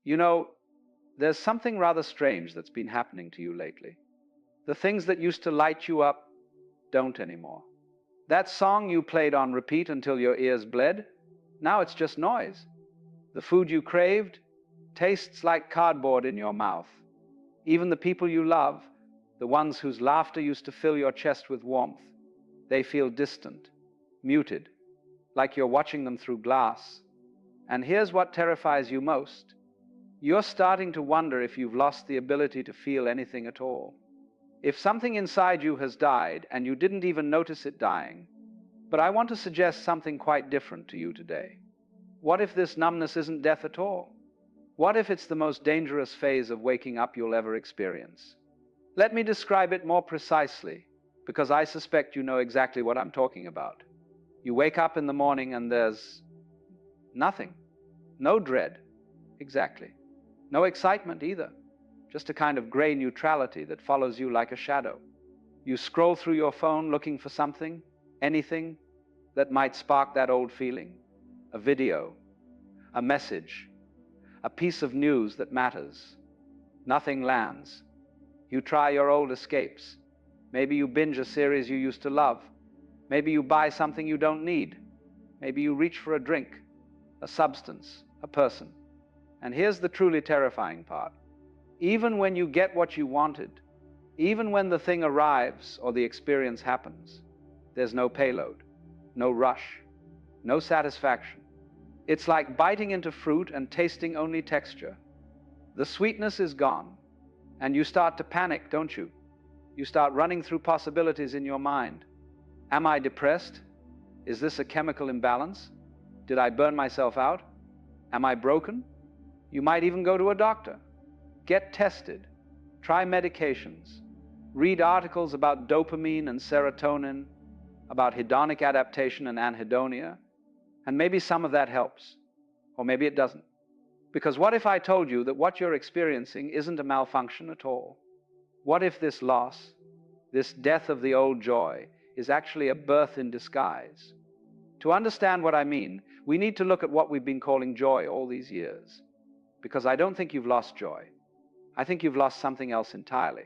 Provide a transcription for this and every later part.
You know, there's something rather strange that's been happening to you lately. The things that used to light you up don't anymore. That song you played on repeat until your ears bled, now it's just noise. The food you craved tastes like cardboard in your mouth. Even the people you love, the ones whose laughter used to fill your chest with warmth, they feel distant, muted, like you're watching them through glass. And here's what terrifies you most. You're starting to wonder if you've lost the ability to feel anything at all. If something inside you has died and you didn't even notice it dying. But I want to suggest something quite different to you today. What if this numbness isn't death at all? What if it's the most dangerous phase of waking up you'll ever experience? Let me describe it more precisely, because I suspect you know exactly what I'm talking about. You wake up in the morning and there's nothing. No dread. Exactly. No excitement either. Just a kind of gray neutrality that follows you like a shadow. You scroll through your phone looking for something, anything that might spark that old feeling. A video, a message, a piece of news that matters. Nothing lands. You try your old escapes. Maybe you binge a series you used to love. Maybe you buy something you don't need. Maybe you reach for a drink, a substance, a person. And here's the truly terrifying part. Even when you get what you wanted, even when the thing arrives or the experience happens, there's no payload, no rush, no satisfaction. It's like biting into fruit and tasting only texture. The sweetness is gone, and you start to panic, don't you? You start running through possibilities in your mind. Am I depressed? Is this a chemical imbalance? Did I burn myself out? Am I broken? You might even go to a doctor. Get tested. Try medications. Read articles about dopamine and serotonin, about hedonic adaptation and anhedonia, and maybe some of that helps, or maybe it doesn't. Because what if I told you that what you're experiencing isn't a malfunction at all? What if this loss, this death of the old joy, is actually a birth in disguise? To understand what I mean, we need to look at what we've been calling joy all these years. Because I don't think you've lost joy. I think you've lost something else entirely.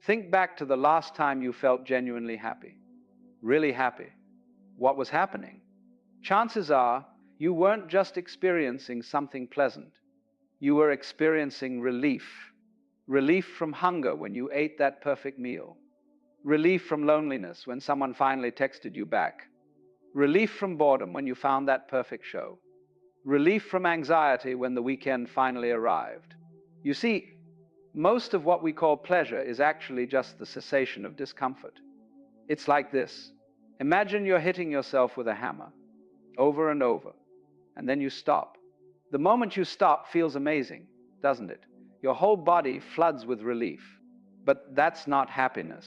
Think back to the last time you felt genuinely happy. Really happy. What was happening? Chances are you weren't just experiencing something pleasant. You were experiencing relief. Relief from hunger when you ate that perfect meal. Relief from loneliness when someone finally texted you back. Relief from boredom when you found that perfect show. Relief from anxiety when the weekend finally arrived. You see, most of what we call pleasure is actually just the cessation of discomfort. It's like this. Imagine you're hitting yourself with a hammer, over and over, and then you stop. The moment you stop feels amazing, doesn't it? Your whole body floods with relief. But that's not happiness.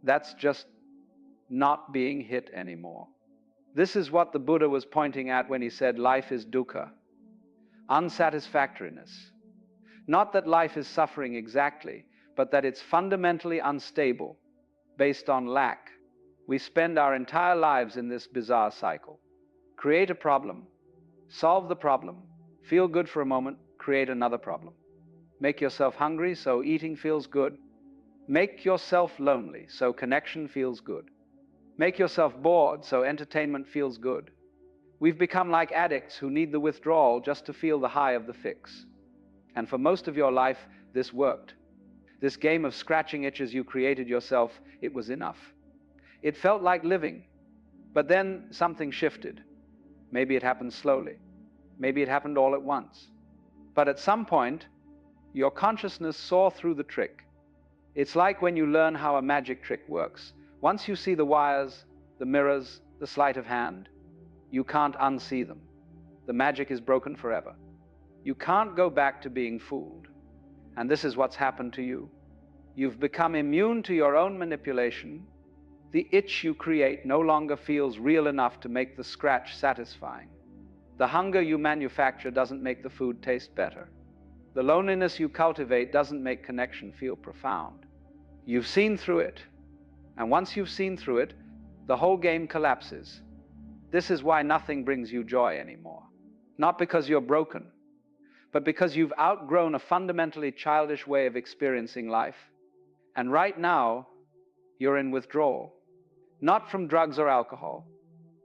That's just not being hit anymore. This is what the Buddha was pointing at when he said life is dukkha, unsatisfactoriness. Not that life is suffering exactly, but that it's fundamentally unstable, based on lack. We spend our entire lives in this bizarre cycle. Create a problem, solve the problem, feel good for a moment, create another problem. Make yourself hungry so eating feels good. Make yourself lonely so connection feels good. Make yourself bored so entertainment feels good. We've become like addicts who need the withdrawal just to feel the high of the fix. And for most of your life, this worked. This game of scratching itches you created yourself, it was enough. It felt like living. But then something shifted. Maybe it happened slowly. Maybe it happened all at once. But at some point, your consciousness saw through the trick. It's like when you learn how a magic trick works. Once you see the wires, the mirrors, the sleight of hand, you can't unsee them. The magic is broken forever. You can't go back to being fooled. And this is what's happened to you. You've become immune to your own manipulation. The itch you create no longer feels real enough to make the scratch satisfying. The hunger you manufacture doesn't make the food taste better. The loneliness you cultivate doesn't make connection feel profound. You've seen through it. And once you've seen through it, the whole game collapses. This is why nothing brings you joy anymore. Not because you're broken, but because you've outgrown a fundamentally childish way of experiencing life. And right now, you're in withdrawal, not from drugs or alcohol,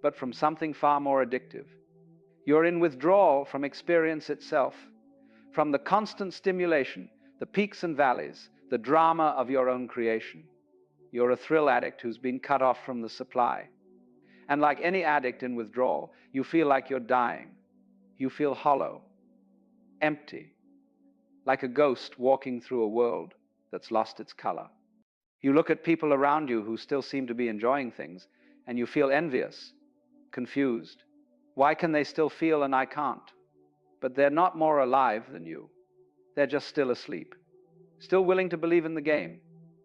but from something far more addictive. You're in withdrawal from experience itself, from the constant stimulation, the peaks and valleys, the drama of your own creation. You're a thrill addict who's been cut off from the supply. And like any addict in withdrawal, you feel like you're dying. You feel hollow, empty, like a ghost walking through a world that's lost its color. You look at people around you who still seem to be enjoying things, and you feel envious, confused. Why can they still feel and I can't? But they're not more alive than you. They're just still asleep, still willing to believe in the game,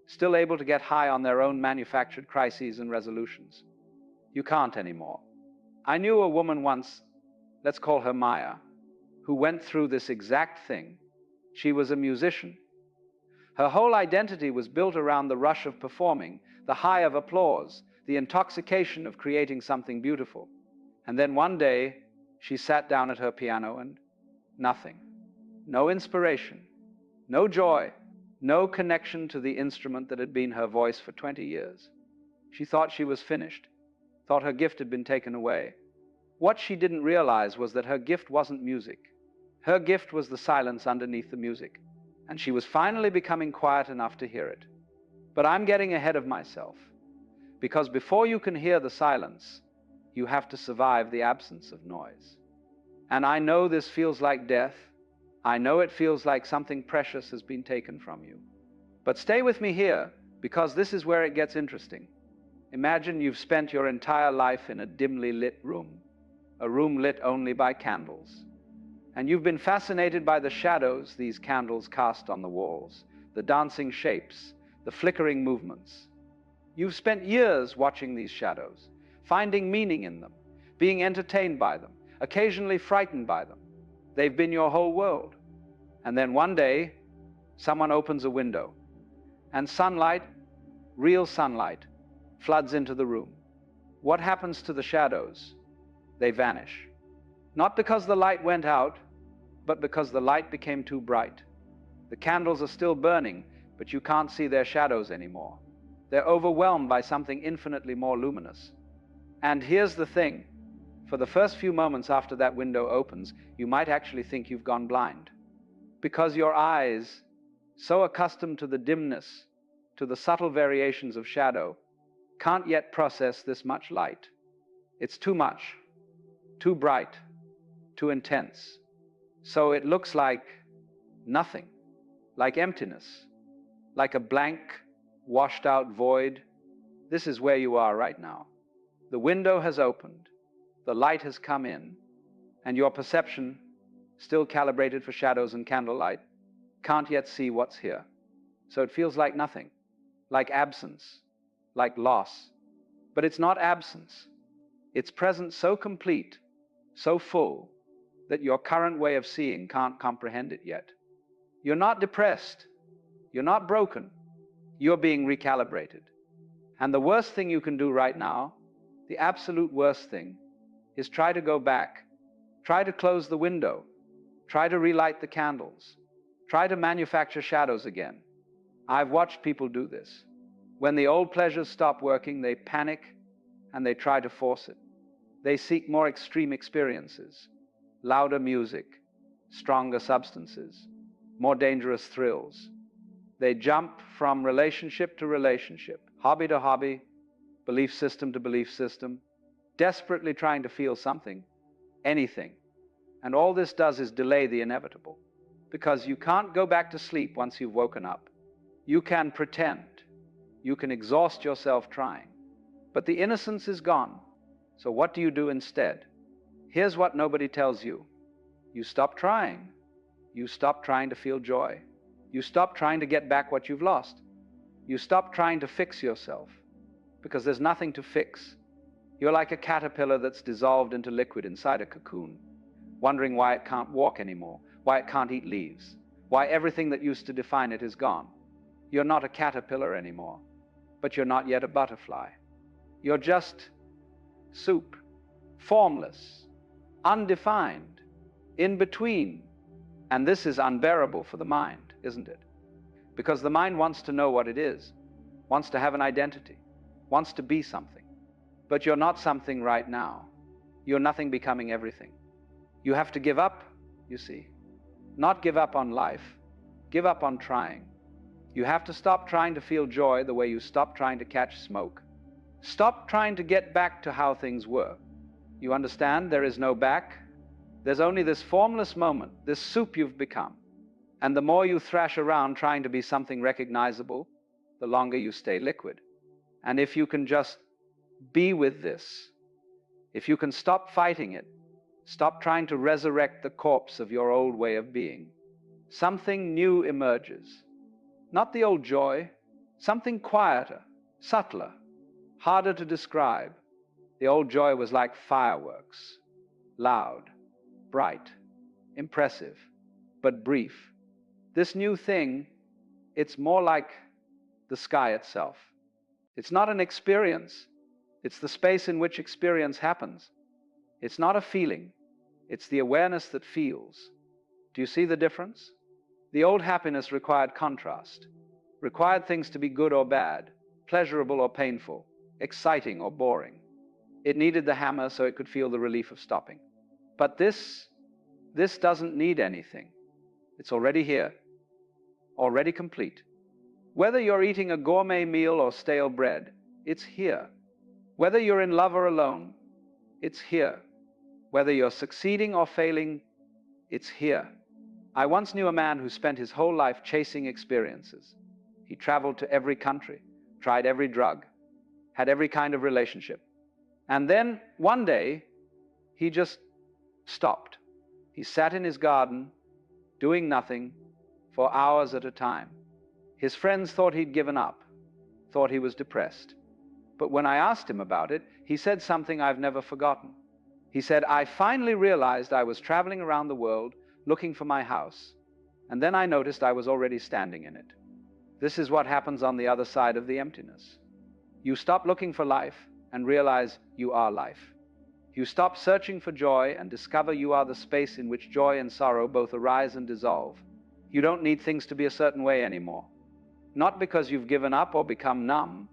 still able to get high on their own manufactured crises and resolutions. You can't anymore. I knew a woman once, let's call her Maya, who went through this exact thing. She was a musician. Her whole identity was built around the rush of performing, the high of applause, the intoxication of creating something beautiful. And then one day, she sat down at her piano and nothing. No inspiration, no joy, no connection to the instrument that had been her voice for 20 years. She thought she was finished, thought her gift had been taken away. What she didn't realize was that her gift wasn't music. Her gift was the silence underneath the music, and she was finally becoming quiet enough to hear it. But I'm getting ahead of myself, because before you can hear the silence, you have to survive the absence of noise. And I know this feels like death. I know it feels like something precious has been taken from you. But stay with me here, because this is where it gets interesting. Imagine you've spent your entire life in a dimly lit room, a room lit only by candles. And you've been fascinated by the shadows these candles cast on the walls, the dancing shapes, the flickering movements. You've spent years watching these shadows, finding meaning in them, being entertained by them, occasionally frightened by them. They've been your whole world. And then one day, someone opens a window, and sunlight, real sunlight, floods into the room. What happens to the shadows? They vanish. Not because the light went out, but because the light became too bright. The candles are still burning, but you can't see their shadows anymore. They're overwhelmed by something infinitely more luminous. And here's the thing. For the first few moments after that window opens, you might actually think you've gone blind, because your eyes, so accustomed to the dimness, to the subtle variations of shadow, can't yet process this much light. It's too much, too bright, too intense. So it looks like nothing, like emptiness, like a blank, washed out void. This is where you are right now. The window has opened. The light has come in, and your perception, still calibrated for shadows and candlelight, can't yet see what's here. So it feels like nothing, like absence, like loss. But it's not absence. It's presence so complete, so full, that your current way of seeing can't comprehend it yet. You're not depressed. You're not broken. You're being recalibrated. And the worst thing you can do right now, the absolute worst thing, is try to go back, try to close the window, try to relight the candles, try to manufacture shadows again. I've watched people do this. When the old pleasures stop working, they panic and they try to force it. They seek more extreme experiences, louder music, stronger substances, more dangerous thrills. They jump from relationship to relationship, hobby to hobby, belief system to belief system, desperately trying to feel something, anything. And all this does is delay the inevitable, because you can't go back to sleep once you've woken up. You can pretend. You can exhaust yourself trying. But the innocence is gone. So what do you do instead? Here's what nobody tells you. You stop trying. You stop trying to feel joy. You stop trying to get back what you've lost. You stop trying to fix yourself, because there's nothing to fix. You're like a caterpillar that's dissolved into liquid inside a cocoon, wondering why it can't walk anymore, why it can't eat leaves, why everything that used to define it is gone. You're not a caterpillar anymore, but you're not yet a butterfly. You're just soup, formless, undefined, in between. And this is unbearable for the mind, isn't it? Because the mind wants to know what it is, wants to have an identity, wants to be something. But you're not something right now. You're nothing becoming everything. You have to give up, you see. Not give up on life, give up on trying. You have to stop trying to feel joy the way you stopped trying to catch smoke. Stop trying to get back to how things were. You understand? There is no back. There's only this formless moment, this soup you've become. And the more you thrash around trying to be something recognizable, the longer you stay liquid. And if you can just be with this, if you can stop fighting it, stop trying to resurrect the corpse of your old way of being, something new emerges. Not the old joy, something quieter, subtler, harder to describe. The old joy was like fireworks, loud, bright, impressive, but brief. This new thing, it's more like the sky itself. It's not an experience. It's the space in which experience happens. It's not a feeling. It's the awareness that feels. Do you see the difference? The old happiness required contrast, required things to be good or bad, pleasurable or painful, exciting or boring. It needed the hammer so it could feel the relief of stopping. But this doesn't need anything. It's already here, already complete. Whether you're eating a gourmet meal or stale bread, it's here. Whether you're in love or alone, it's here. Whether you're succeeding or failing, it's here. I once knew a man who spent his whole life chasing experiences. He traveled to every country, tried every drug, had every kind of relationship. And then one day, he just stopped. He sat in his garden, doing nothing, for hours at a time. His friends thought he'd given up, thought he was depressed. But when I asked him about it, he said something I've never forgotten. He said, "I finally realized I was traveling around the world looking for my house, and then I noticed I was already standing in it." This is what happens on the other side of the emptiness. You stop looking for life and realize you are life. You stop searching for joy and discover you are the space in which joy and sorrow both arise and dissolve. You don't need things to be a certain way anymore. Not because you've given up or become numb,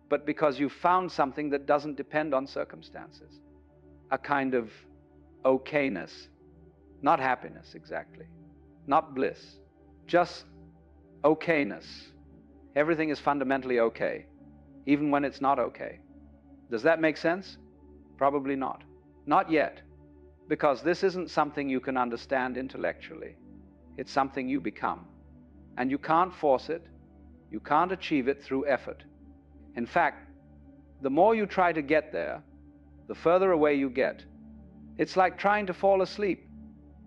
but because you've found something that doesn't depend on circumstances. A kind of okayness. Not happiness exactly. Not bliss. Just okayness. Everything is fundamentally okay, even when it's not okay. Does that make sense? Probably not. Not yet. Because this isn't something you can understand intellectually. It's something you become. And you can't force it. You can't achieve it through effort. In fact, the more you try to get there, the further away you get. It's like trying to fall asleep.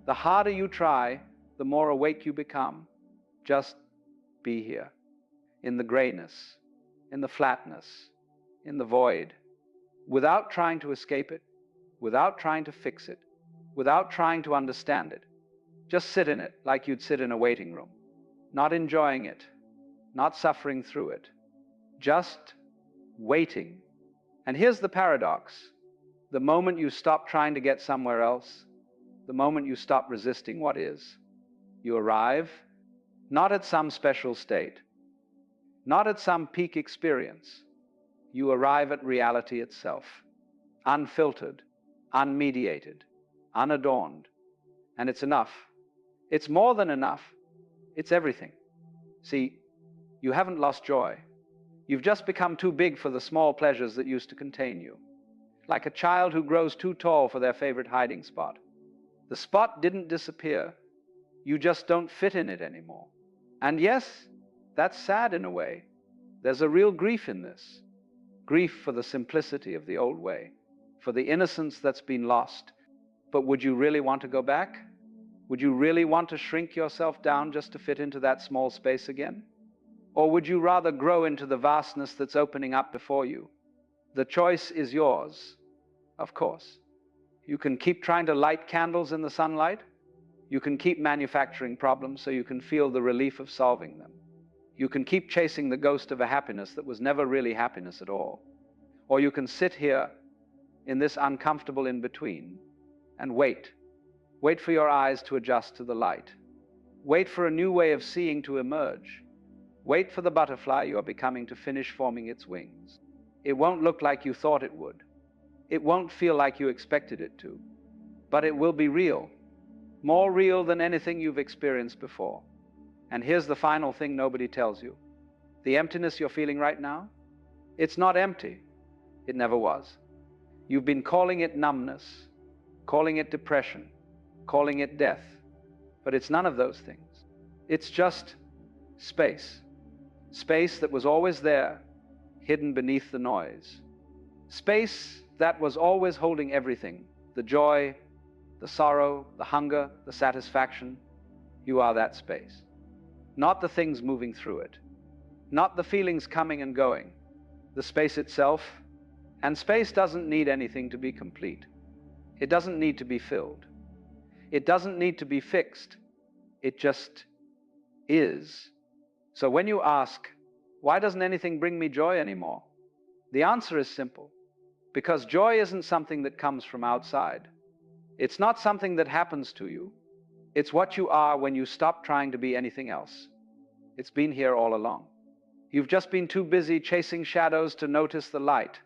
The harder you try, the more awake you become. Just be here, in the grayness, in the flatness, in the void, without trying to escape it, without trying to fix it, without trying to understand it. Just sit in it like you'd sit in a waiting room, not enjoying it, not suffering through it, just waiting. And here's the paradox. The moment you stop trying to get somewhere else, the moment you stop resisting what is, you arrive not at some special state, not at some peak experience. You arrive at reality itself, unfiltered, unmediated, unadorned. And it's enough. It's more than enough. It's everything. See, you haven't lost joy. You've just become too big for the small pleasures that used to contain you. Like a child who grows too tall for their favorite hiding spot. The spot didn't disappear. You just don't fit in it anymore. And yes, that's sad in a way. There's a real grief in this. Grief for the simplicity of the old way, for the innocence that's been lost. But would you really want to go back? Would you really want to shrink yourself down just to fit into that small space again? Or would you rather grow into the vastness that's opening up before you? The choice is yours, of course. You can keep trying to light candles in the sunlight. You can keep manufacturing problems so you can feel the relief of solving them. You can keep chasing the ghost of a happiness that was never really happiness at all. Or you can sit here in this uncomfortable in-between and wait. Wait for your eyes to adjust to the light. Wait for a new way of seeing to emerge. Wait for the butterfly you are becoming to finish forming its wings. It won't look like you thought it would. It won't feel like you expected it to. But it will be real. More real than anything you've experienced before. And here's the final thing nobody tells you. The emptiness you're feeling right now, it's not empty. It never was. You've been calling it numbness, calling it depression, calling it death. But it's none of those things. It's just space. Space that was always there, hidden beneath the noise. Space that was always holding everything, the joy, the sorrow, the hunger, the satisfaction. You are that space. Not the things moving through it. Not the feelings coming and going. The space itself. And space doesn't need anything to be complete. It doesn't need to be filled. It doesn't need to be fixed. It just is. So when you ask, why doesn't anything bring me joy anymore? The answer is simple. Because joy isn't something that comes from outside. It's not something that happens to you. It's what you are when you stop trying to be anything else. It's been here all along. You've just been too busy chasing shadows to notice the light.